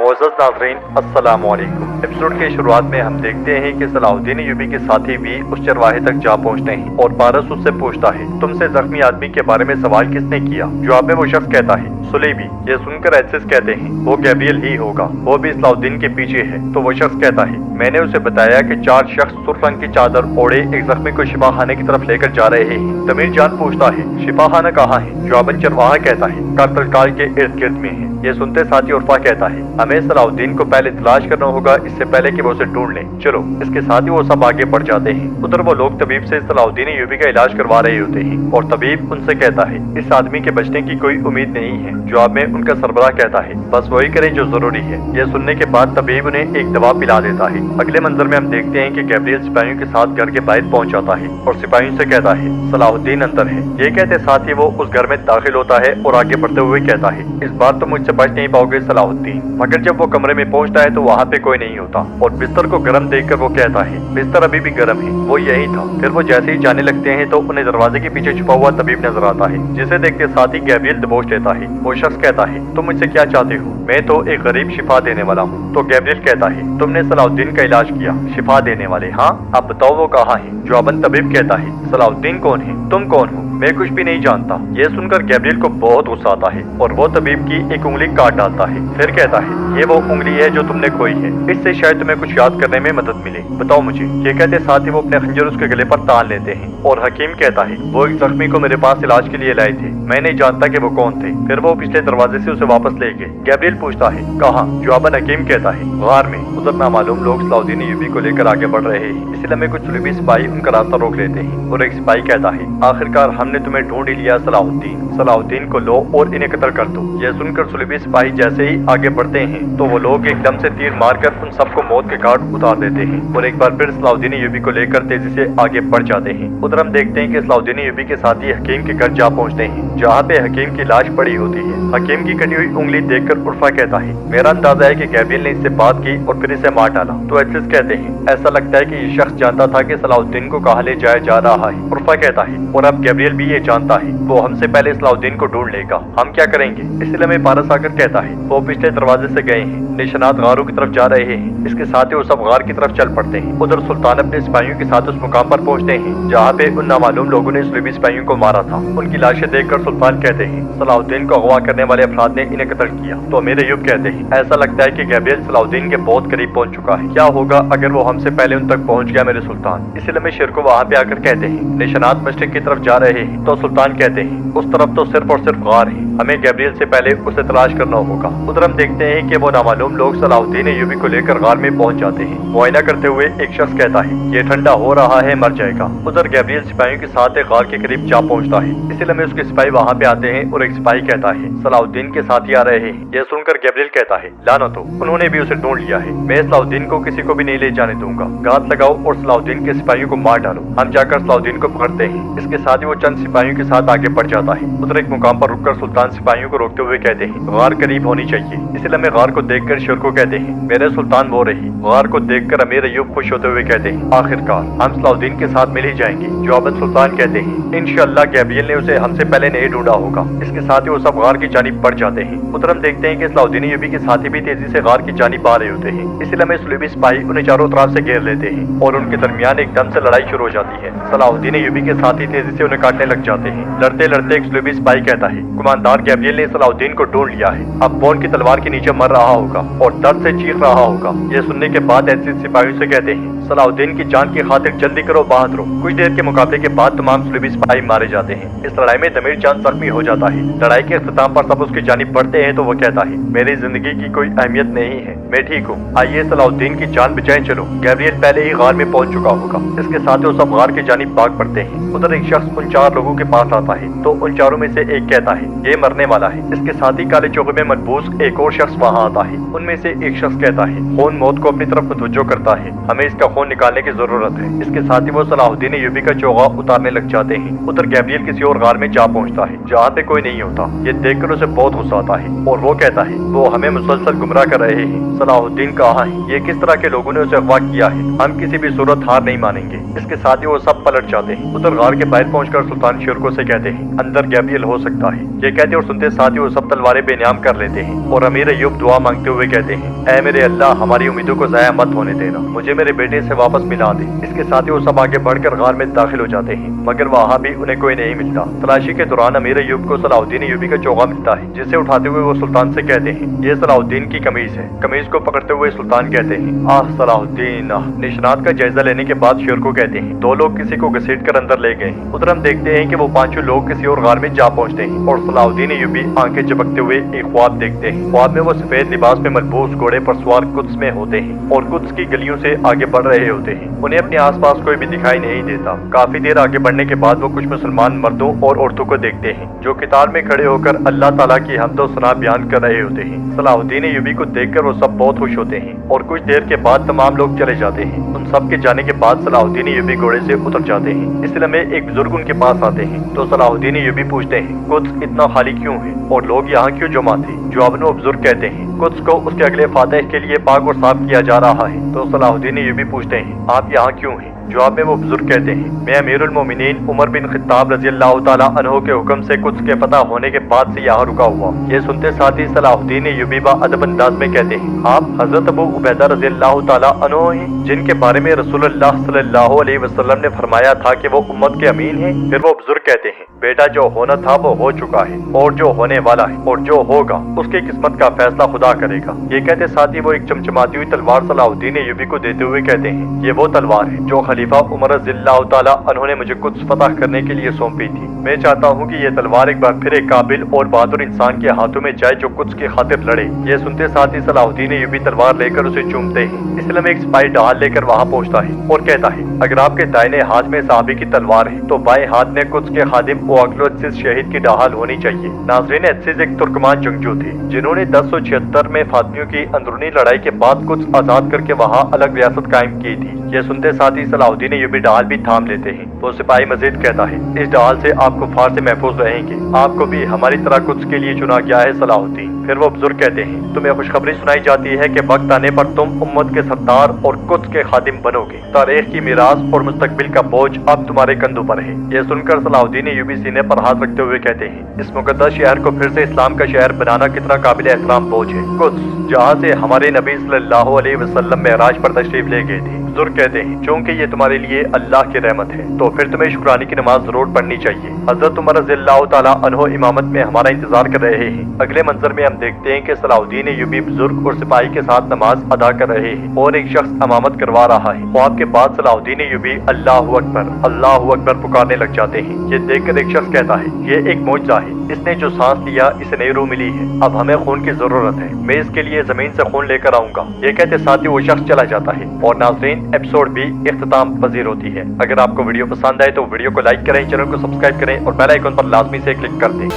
मोअज़्ज़ज़ नाज़रीन, अस्सलाम वालेकुम। एपिसोड के शुरुआत में हम देखते हैं कि सलाहुद्दीन अय्यूबी के साथी भी उस चरवाहे तक जा पहुंचते हैं और पारस उससे पूछता है, तुमसे जख्मी आदमी के बारे में सवाल किसने किया? जवाब में वो शख्स कहता है, सुलेबी। ये सुनकर एसिस कहते हैं, वो गैब्रियल ही होगा, वो भी सलाहुद्दीन के पीछे है। तो वो शख्स कहता है, मैंने उसे बताया कि 4 शख्स सुर्ख रंग की चादर ओढ़े एक जख्मी को शिफाखाने की तरफ लेकर जा रहे हैं। तमीर जान पूछता है, शिफाखाना कहाँ है? जवाबन चरवाहा कहता है, करतलकाल के इर्द गिर्द में है। ये सुनते साथी उर्फा कहता है, हमें सलाहुद्दीन को पहले तलाश करना होगा, इससे पहले कि वो उसे ढूंढ ले। चलो। इसके साथ ही वो सब आगे बढ़ जाते हैं। उधर वो लोग तबीब से सलाहुद्दीन अय्यूबी का इलाज करवा रहे होते हैं और तबीब उनसे कहता है, इस आदमी के बचने की कोई उम्मीद नहीं है। जवाब में उनका सरबराह कहता है, बस वही करें जो जरूरी है। ये सुनने के बाद तबीब उन्हें एक दवा पिला देता है। अगले मंजर में हम देखते हैं कि गैब्रियल सिपाहियों के साथ घर के बाहर पहुंच जाता है और सिपाहियों से कहता है, सलाहुद्दीन अंदर है। ये कहते साथ ही वो उस घर में दाखिल होता है और आगे बढ़ते हुए कहता है, इस बार तो मुझसे बच नहीं पाओगे सलाहुद्दीन। मगर जब वो कमरे में पहुंचता है तो वहाँ पे कोई नहीं होता और बिस्तर को गर्म देखकर वो कहता है, बिस्तर अभी भी गर्म है, वो यही था। फिर वो जैसे ही जाने लगते हैं तो उन्हें दरवाजे के पीछे छुपा हुआ तबीब नजर आता है, जिसे देखते साथ ही गैब्रियल दबोच लेता है। वो शख्स कहता है, तुम मुझसे क्या चाहते हो? मैं तो एक गरीब शिफा देने वाला हूँ। तो गैब्रियल कहता है, तुमने सलाहुद्दीन का इलाज किया? शिफा देने वाले, हाँ। अब बताओ वो कहाँ है? जवाबन तबीब कहता है, सलाहुद्दीन कौन है? तुम कौन हो? मैं कुछ भी नहीं जानता। ये सुनकर गैब्रियल को बहुत गुस्सा आता है और वो तबीब की एक उंगली काट डालता है। फिर कहता है, ये वो उंगली है जो तुमने खोई है, इससे शायद तुम्हें कुछ याद करने में मदद मिले, बताओ मुझे। ये कहते साथ ही वो अपने खंजर उसके गले पर तान लेते हैं और हकीम कहता है, वो एक जख्मी को मेरे पास इलाज के लिए लाए थे, मैं नहीं जानता कि वो कौन थे। फिर वो पिछले दरवाजे से उसे वापस ले गए। गैब्रियल पूछता है, कहाँ? जवाबन हकीम कहता है, गार में। उधर नामालूम लोग सलाहुद्दीन अय्यूबी को लेकर आगे बढ़ रहे हैं। इसीलिए में कुछ सुलेबी सिपाही उनका रास्ता रोक लेते हैं और एक सिपाही कहता है, आखिरकार हमने तुम्हें ढूंढ ही लिया सलाहुद्दीन। सलाहुद्दीन को लो और इन्हें कत्ल कर दो। यह सुनकर सुलेबी सिपाही जैसे ही आगे बढ़ते हैं तो वो लोग एकदम से तीर मारकर उन सबको मौत के घाट उतार देते हैं और एक बार फिर सलाहुद्दीन अय्यूबी को लेकर तेजी से आगे बढ़ जाते हैं। उधर हम देखते हैं कि सलाहुद्दीन अय्यूबी के साथी हकीम के घर जा पहुंचते हैं, जहाँ पे हकीम की लाश पड़ी होती है। हकीम की कटी हुई उंगली देखकर उर्फा कहता है, मेरा अंदाजा है कि गैब्रियल ने इससे बात की और फिर इसे मार डाला। तो एसिस कहते हैं, ऐसा लगता है कि ये शख्स जानता था कि सलाहुद्दीन को कहाँ ले जाया जा रहा है। उर्फा कहता है, और अब गैब्रियल भी ये जानता है, वो हमसे पहले सलाहुद्दीन को ढूंढ लेगा, हम क्या करेंगे? इसलिए में पारस आकर कहता है, वो पिछले दरवाजे से गए हैं, निशानात गारों की तरफ जा रहे हैं। इसके साथ ही वो सब गार की तरफ चल पड़ते हैं। उधर सुल्तान अपने सिपाहियों के साथ उस मुकाम पर पहुंचते हैं जहाँ पे उन नामालूम लोगों ने सुलेबी सिपाहियों को मारा था। उनकी लाशें देखकर सुल्तान कहते हैं, सलाहुद्दीन को अगवा करने वाले अफराद ने इन्हें कत्ल किया। तो अमीर अय्यूब कहते हैं, ऐसा लगता है कि गैब्रियल सलाहुद्दीन के बहुत करीब पहुंच चुका है, क्या होगा अगर वो हमसे पहले उन तक पहुंच गया मेरे सुल्तान? इसलिए में शेर को वहाँ पे आकर कहते हैं, निशानात मशरिक की तरफ जा रहे हैं। तो सुल्तान कहते हैं, उस तरफ तो सिर्फ और सिर्फ गार है, हमें गैब्रियल से पहले उसे तलाश करना होगा। उधर हम देखते हैं कि वो नामालूम लोग सलाहुद्दीन अय्यूबी को लेकर गार में पहुंच जाते हैं। मुआयना करते हुए एक शख्स कहता है, ये ठंडा हो रहा है, मर जाएगा। उधर गैब्रियल सिपाहियों के साथ एक गार के करीब जा पहुंचता है। इसीलिए में उसके सिपाही वहाँ पे आते हैं और एक सिपाही कहता है, सलाहुद्दीन के साथ ही आ रहे हैं। यह सुनकर गैब्रियल कहता है, लानत हो, उन्होंने भी उसे ढूंढ लिया है, मैं सलाहुद्दीन को किसी को भी नहीं ले जाने दूंगा। घात लगाओ और सलाहुद्दीन के सिपाहियों को मार डालो। हम जाकर सलाहुद्दीन को पकड़ते हैं। इसके साथ ही वो चंद सिपाहियों के साथ आगे बढ़ जाता है। उधर एक मुकाम पर रुककर सुल्तान सिपाहियों को रोकते हुए कहते हैं, गार करीब होनी चाहिए। इसलिए में गार को देखकर शेर को कहते हैं, मेरे सुल्तान वो रही। गार को देखकर अमीर अय्यूब खुश होते हुए कहते हैं, आखिरकार हम सलाहुद्दीन के साथ मिल ही जाएंगे। जवाबन सुल्तान कहते हैं, इंशाअल्लाह गैब्रियल ने उसे हमसे पहले नहीं ढूंढा होगा। इसके साथ ही वो सब गार की जानिब बढ़ जाते हैं। उधर हम देखते हैं कि सलाहुद्दीन अय्यूबी के साथी भी तेजी से गार की जानिब आ रहे होते हैं। इसलिए में सुलेबी सिपाही उन्हें चारों तरफ से घेर लेते हैं और उनके दरमियान एकदम से लड़ाई शुरू हो जाती है। सलाहुद्दीन अय्यूबी के साथी तेजी से उन्हें काटने लग जाते हैं। लड़ते लड़ते एक सुलेबी सिपाही कहता है, कुमानदार गैब्रियल ने सलाहुद्दीन को ढूंढ लिया है, अब वो उनकी तलवार के नीचे मर रहा होगा और दर्द से चीख रहा होगा। ये सुनने के बाद ऐसे सिपाहियों से कहते हैं, सलाहुद्दीन की जान की खातिर जल्दी करो, बहादुर। कुछ देर के मुकाबले के बाद तमाम सुलेबी सिपाही मारे जाते हैं। इस लड़ाई में तमीर जान जख्मी हो जाता है। लड़ाई के इख्तिताम पर सब उसकी जानिब बढ़ते हैं तो वो कहता है, मेरी जिंदगी की कोई अहमियत नहीं है, मैं ठीक हूँ, आइए सलाहुद्दीन की जान बचाएं चलो। गैब्रियल पहले ही गार में पहुंच चुका होगा। इसके साथ ही वो सब गार की जानिब भाग पड़ते हैं। उधर एक शख्स उन 4 लोगों के पास आता है तो उन चारों में से एक कहता है, ये मरने वाला है। इसके साथ ही काले चौके में मलबूस एक और शख्स वहाँ आता है। उनमें से एक शख्स कहता है, खून मौत को अपनी तरफ मुतवज्जो करता है, हमें इसका خون نکالنے کی ضرورت ہے۔ اس کے ساتھ ہی وہ صلاح الدین ایوبی کا چوغا اتارنے لگ جاتے ہیں۔ ادھر گیبریل کسی اور غار میں جا پہنچتا ہے جہاں پہ کوئی نہیں ہوتا۔ یہ دیکھ کر اسے بہت غصہ آتا ہے اور وہ کہتا ہے وہ ہمیں مسلسل گمراہ کر رہے ہیں۔ صلاح الدین کہاں ہے؟ یہ کس طرح کے لوگوں نے اسے اغوا کیا ہے؟ ہم کسی بھی صورت ہار نہیں مانیں گے۔ اس کے ساتھ ہی وہ سب پلٹ جاتے ہیں۔ ادھر غار کے باہر پہنچ کر سلطان شیرکو سے کہتے ہیں اندر گیبریل ہو سکتا ہے۔ یہ کہتے اور سنتے ساتھ ہی وہ سب تلواریں بے نیام کر لیتے ہیں اور امیر ایوب دعا مانگتے ہوئے کہتے ہیں اے میرے اللہ ہماری امیدوں کو ضائع مت ہونے دینا، مجھے میرے بیٹے سے واپس ملا دے۔ اس کے ساتھ ہی وہ سب آگے بڑھ کر غار میں داخل ہو جاتے ہیں مگر وہاں بھی انہیں کوئی نہیں ملتا۔ تلاشی کے دوران امیر ایوب کو صلاح الدین ایوبی کا چوغا ملتا ہے جسے اٹھاتے ہوئے وہ سلطان سے کہتے ہیں یہ صلاح الدین کی قمیض ہے۔ قمیض کو پکڑتے ہوئے سلطان کہتے ہیں آہ صلاح الدین آہ۔ نشانات کا جائزہ لینے کے بعد شیرکو کہتے ہیں دو لوگ کسی کو گھسیٹ کر اندر لے گئے ہیں۔ ادھر ہم دیکھتے ہیں کہ وہ پانچوں لوگ کسی اور غار میں جا پہنچتے ہیں اور صلاح الدین ایوبی آنکھیں جھپکتے ہوئے ایک خواب دیکھتے ہیں۔ خواب میں وہ سفید لباس میں ملبوس گھوڑے پر سوار قدس میں ہوتے ہیں اور قدس کی گلیوں سے آگے بڑھ رہے ہوتے ہیں۔ انہیں اپنے آس پاس کوئی بھی دکھائی نہیں دیتا۔ کافی دیر آگے بڑھنے کے بعد وہ کچھ مسلمان مردوں اور عورتوں کو دیکھتے ہیں جو قطار میں کھڑے ہو کر اللہ تعالیٰ کی حمد و ثنا بیان کر رہے ہوتے ہیں۔ صلاح الدین ایوبی کو دیکھ کر وہ سب بہت خوش ہوتے ہیں اور کچھ دیر کے بعد تمام لوگ چلے جاتے ہیں۔ ان سب کے جانے کے بعد صلاح الدین ایوبی گھوڑے سے اتر جاتے ہیں۔ اس لیے ایک بزرگ ان کے پاس آتے ہیں تو صلاح الدین ایوبی پوچھتے ہیں قدس اتنا خالی کیوں ہے اور لوگ یہاں کیوں جمع تھے؟ جواب میں وہ بزرگ کہتے ہیں قدس کو اس کے اگلے فاتح کے لیے پاک اور صاف کیا جا رہا ہے۔ تو صلاح الدین ایوبی پوچھتے ہیں آپ یہاں کیوں ہیں؟ جواب میں وہ بزرگ کہتے ہیں میں امیر المومنین عمر بن خطاب رضی اللہ تعالیٰ عنہ کے حکم سے قدس کے فتح ہونے کے بعد سے یہاں رکا ہوا۔ یہ سنتے ساتھ ہی صلاح الدین ایوبی با ادب انداز میں کہتے ہیں آپ حضرت ابو عبیدہ رضی اللہ تعالیٰ عنہ ہیں جن کے بارے میں رسول اللہ صلی اللہ علیہ وسلم نے فرمایا تھا کہ وہ امت کے امین ہیں؟ پھر وہ بزرگ کہتے ہیں بیٹا جو ہونا تھا وہ ہو چکا ہے اور جو ہونے والا ہے اور جو ہوگا اس کی قسمت کا فیصلہ خدا کرے گا۔ یہ کہتے ساتھ ہی وہ ایک چمچماتی ہوئی تلوار صلاح الدین ایوبی کو دیتے ہوئے کہتے ہیں یہ وہ تلوار ہے جو خلیفہ عمر رضی اللہ تعالیٰ عنہ نے مجھے قدس فتح کرنے کے لیے سونپی تھی۔ میں چاہتا ہوں کہ یہ تلوار ایک بار پھر ایک قابل اور بہادر انسان کے ہاتھوں میں جائے جو قدس کی خاطر لڑے۔ یہ سنتے ساتھ ہی صلاح الدین ایوبی تلوار لے کر اسے چومتے ہیں۔ اس لیے ایک سپاہی ڈھال لے کر وہاں پہنچتا ہے اور کہتا ہے اگر آپ کے دائنے ہاتھ میں صحابی کی تلوار ہے تو بائیں ہاتھ میں قدس کے خادم واقل عزیز شہید کی ڈھال ہونی چاہیے۔ ناظرین عزیز ایک ترکمان جنگجو تھے جنہوں نے 1076 میں فاطمیوں کی اندرونی لڑائی کے بعد قدس آزاد کر کے وہاں الگ ریاست قائم کی تھی۔ یہ سنتے ساتھ ہی صلاح الدین ایوبی ڈھال بھی تھام لیتے ہیں۔ وہ سپاہی مزید کہتا ہے اس ڈھال سے آپ کفار سے محفوظ رہیں گے، آپ کو بھی ہماری طرح قدس کے لیے چنا گیا ہے صلاح الدین۔ پھر وہ بزرگ کہتے ہیں تمہیں خوشخبری سنائی جاتی ہے کہ وقت آنے پر تم امت کے سردار اور قدس کے خادم بنو گے۔ تاریخ کی میراث اور مستقبل کا بوجھ اب تمہارے کندھوں پر ہے۔ یہ سن کر صلاح الدین ایوبی سینے پر ہاتھ رکھتے ہوئے کہتے ہیں اس مقدس شہر کو پھر سے اسلام کا شہر بنانا کتنا قابل احترام بوجھ ہے۔ قدس جہاں سے ہمارے نبی صلی اللہ علیہ وسلم معراج پر تشریف لے گئے تھے۔ بزرگ کہتے ہیں چونکہ یہ تمہارے لیے اللہ کی رحمت ہے تو پھر تمہیں شکرانے کی نماز ضرور پڑھنی چاہیے۔ حضرت عمر رضی اللہ تعالیٰ عنہ امامت میں ہمارا انتظار کر رہے ہیں۔ اگلے منظر میں ہم دیکھتے ہیں کہ صلاح الدین ایوبی بزرگ اور سپاہی کے ساتھ نماز ادا کر رہے ہیں اور ایک شخص امامت کروا رہا ہے۔ خواب کے بعد صلاح الدین ایوبی اللہ اکبر پکارنے لگ جاتے ہیں۔ یہ دیکھ کر ایک شخص کہتا ہے یہ ایک معجزہ ہے، اس نے جو سانس لیا اسے نئی روح ملی ہے، اب ہمیں خون کی ضرورت ہے، میں اس کے لیے زمین سے خون لے کر آؤں گا۔ یہ کہتے ساتھ ہی وہ شخص چلا جاتا ہے اور ناظرین ایپیسوڈ بھی اختتام پذیر ہوتی ہے۔ اگر آپ کو ویڈیو پسند آئے تو ویڈیو کو لائک کریں، چینل کو سبسکرائب کریں اور بیل آئیکن پر لازمی سے کلک کر دیں۔